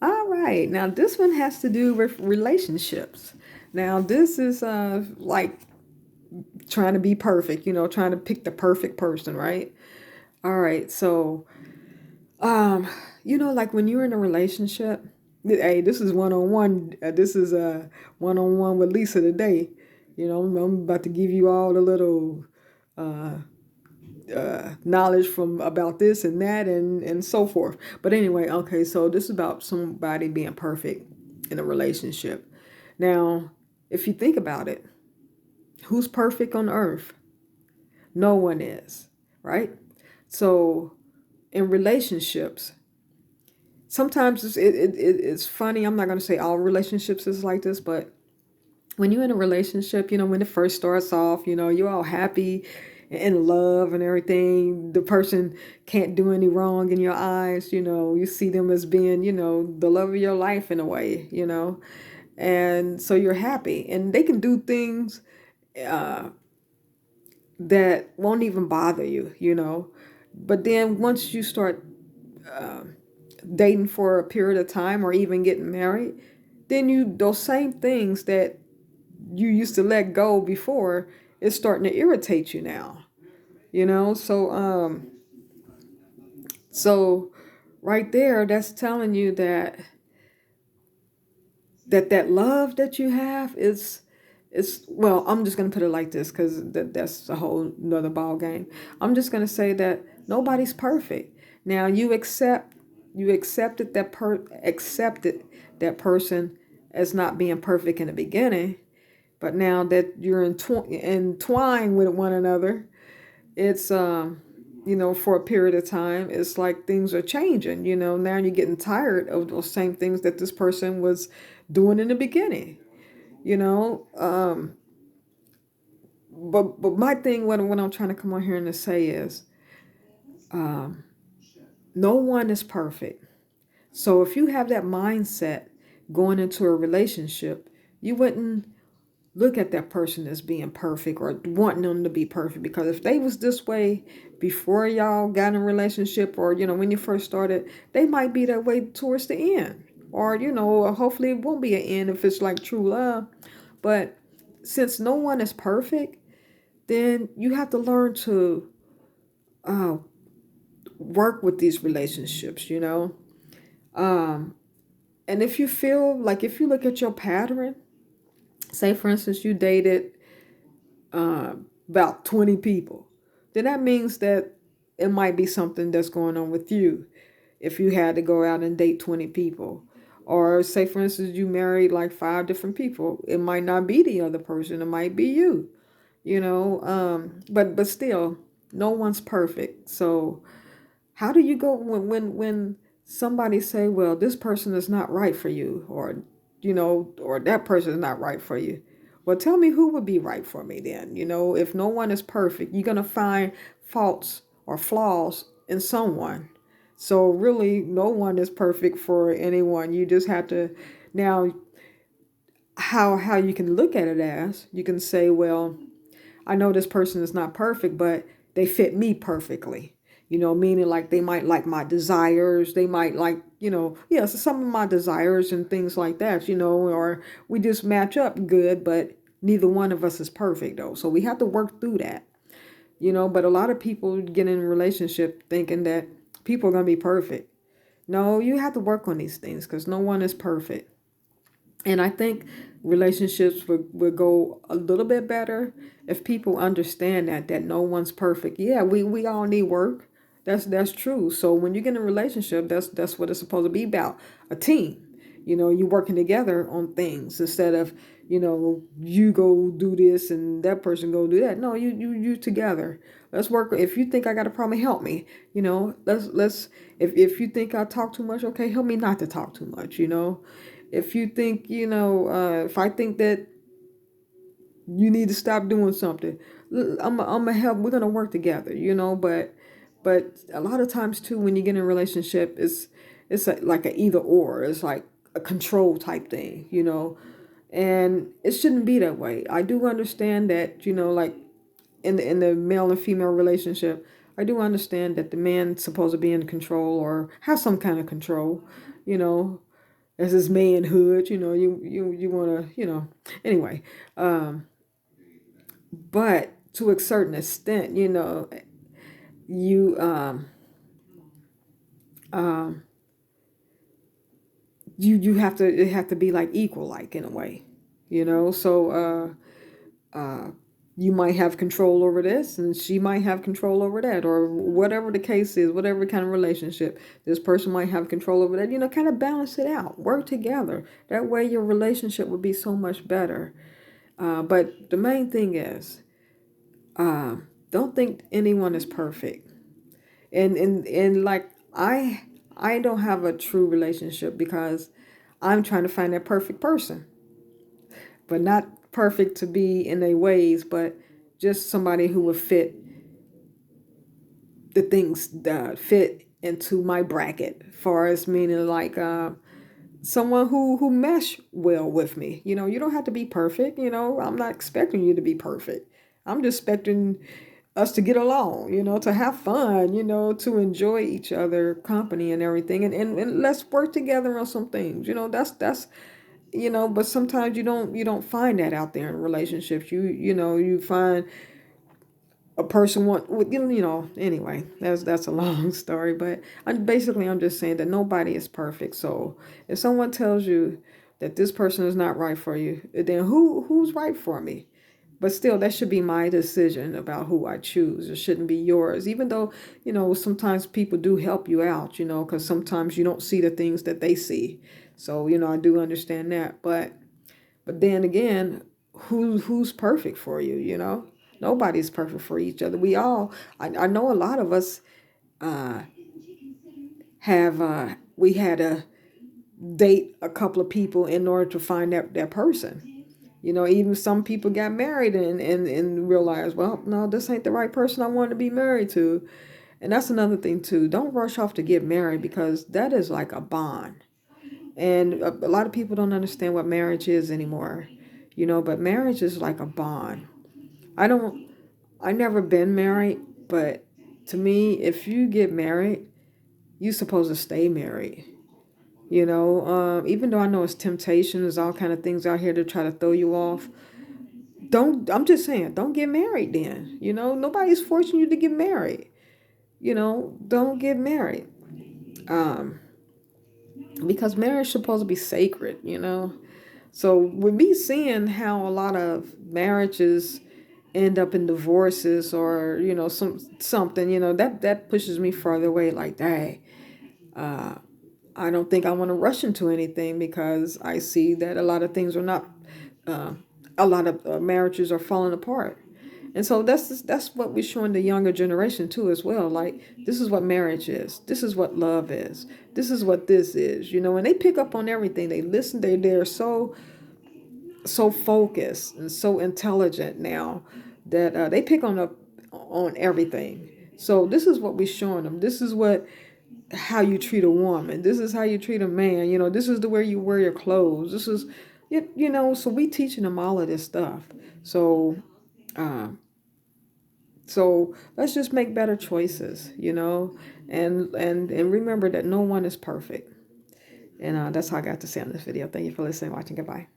All right. Now this one has to do with relationships. Now this is like trying to be perfect, trying to pick the perfect person, right? All right. So, um, like when you're in a relationship, hey, this is one on one. This is a one on one with Lisa today. I'm about to give you all the little uh, knowledge from about this and that and so forth. But anyway, okay, so this is about somebody being perfect in a relationship. Now, if you think about it, who's perfect on earth? No one is, right? So in relationships, sometimes it's funny. I'm not going to say all relationships is like this, but when you're in a relationship, when it first starts off, you're all happy and in love and everything. The person can't do any wrong in your eyes. You see them as being, the love of your life in a way. And so you're happy. And they can do things uh, that won't even bother you. But then once you start dating for a period of time or even getting married, then those same things that you used to let go before is starting to irritate you now. So right there, that's telling you that love that you have is well, I'm just gonna put it like this because that's a whole nother ball game. I'm just gonna say that nobody's perfect. Now you accepted that person as not being perfect in the beginning, but now that you're entwined with one another, it's for a period of time, it's like things are changing. Now you're getting tired of those same things that this person was doing in the beginning. You know, but my thing, what I'm trying to come on here and to say is, no one is perfect. So if you have that mindset going into a relationship, you wouldn't look at that person as being perfect or wanting them to be perfect, because if they was this way before y'all got in a relationship, or when you first started, they might be that way towards the end, or hopefully it won't be an end if it's like true love. But since no one is perfect, then you have to learn to uh, work with these relationships. um, and if you feel like, if you look at your pattern, say for instance you dated about 20 people, then that means that it might be something that's going on with you if you had to go out and date 20 people. Or say, for instance, you married like five different people. It might not be the other person, it might be you. But still, no one's perfect. So how do you go when somebody say, well, this person is not right for you, or that person is not right for you? Well, tell me who would be right for me then. If no one is perfect, you're gonna find faults or flaws in someone. So really, no one is perfect for anyone. You just have to now, how you can look at it as, you can say, well, I know this person is not perfect, but they fit me perfectly. Meaning like they might like my desires. They might like, yeah, so some of my desires and things like that, or we just match up good, but neither one of us is perfect though. So we have to work through that. But a lot of people get in a relationship thinking that people are going to be perfect. No, you have to work on these things because no one is perfect. And I think relationships would go a little bit better if people understand that no one's perfect. Yeah, we all need work. That's true. So when you get in a relationship, that's what it's supposed to be about. A team. You working together on things instead of, you go do this and that person go do that. No, you together. Let's work. If you think I got a problem, help me. Let's if you think I talk too much, okay, help me not to talk too much. If you think, if I think that you need to stop doing something, I'm gonna help. We're gonna work together. But a lot of times too, when you get in a relationship, like a either or. It's like a control type thing. And it shouldn't be that way. I do understand that, like in the male and female relationship, I do understand that the man's supposed to be in control or have some kind of control, you know. as his manhood, you want to, anyway. But to a certain extent, you um, you have to, it have to be like equal, like in a way, So you might have control over this, and she might have control over that, or whatever the case is, whatever kind of relationship, this person might have control over that. Kind of balance it out, work together. That way, your relationship would be so much better. But the main thing is, don't think anyone is perfect. And like I don't have a true relationship because I'm trying to find that perfect person, but not perfect to be in their ways, but just somebody who would fit the things that fit into my bracket, far as meaning like someone who mesh well with me. You don't have to be perfect. I'm not expecting you to be perfect. I'm just expecting us to get along, to have fun, to enjoy each other company and everything, and let's work together on some things. That's but sometimes you don't find that out there in relationships. You find a person anyway, that's a long story, but I'm just saying that nobody is perfect. So if someone tells you that this person is not right for you, then who's right for me? But still, that should be my decision about who I choose. It shouldn't be yours, even though sometimes people do help you out, because sometimes you don't see the things that they see. So I do understand that, but then again, who's perfect for you? Nobody's perfect for each other. We all, I know a lot of us uh, have, we had to date a couple of people in order to find that person. Even some people got married and realized, well, no, this ain't the right person I want to be married to. And that's another thing too. Don't rush off to get married, because that is like a bond. And a lot of people don't understand what marriage is anymore. But marriage is like a bond. I don't, I never been married, but to me, if you get married, you're supposed to stay married. Even though I know it's temptation, there's all kind of things out here to try to throw you off. I'm just saying, don't get married then. Nobody's forcing you to get married. Don't get married. Um, because marriage is supposed to be sacred. So with me seeing how a lot of marriages end up in divorces, or something, that pushes me further away, like, dang, uh, I don't think I want to rush into anything, because I see that a lot of things are not uh, a lot of marriages are falling apart. And so that's what we're showing the younger generation too, as well. Like, this is what marriage is. This is what love is. This is what this is. And they pick up on everything. They listen. They're so focused and so intelligent now, that they pick on everything. So this is what we're showing them. This is how you treat a woman. This is how you treat a man. This is the way you wear your clothes. This is So we teaching them all of this stuff. So uh, so let's just make better choices, and remember that no one is perfect. And that's all I got to say on this video. Thank you for listening, watching. Goodbye.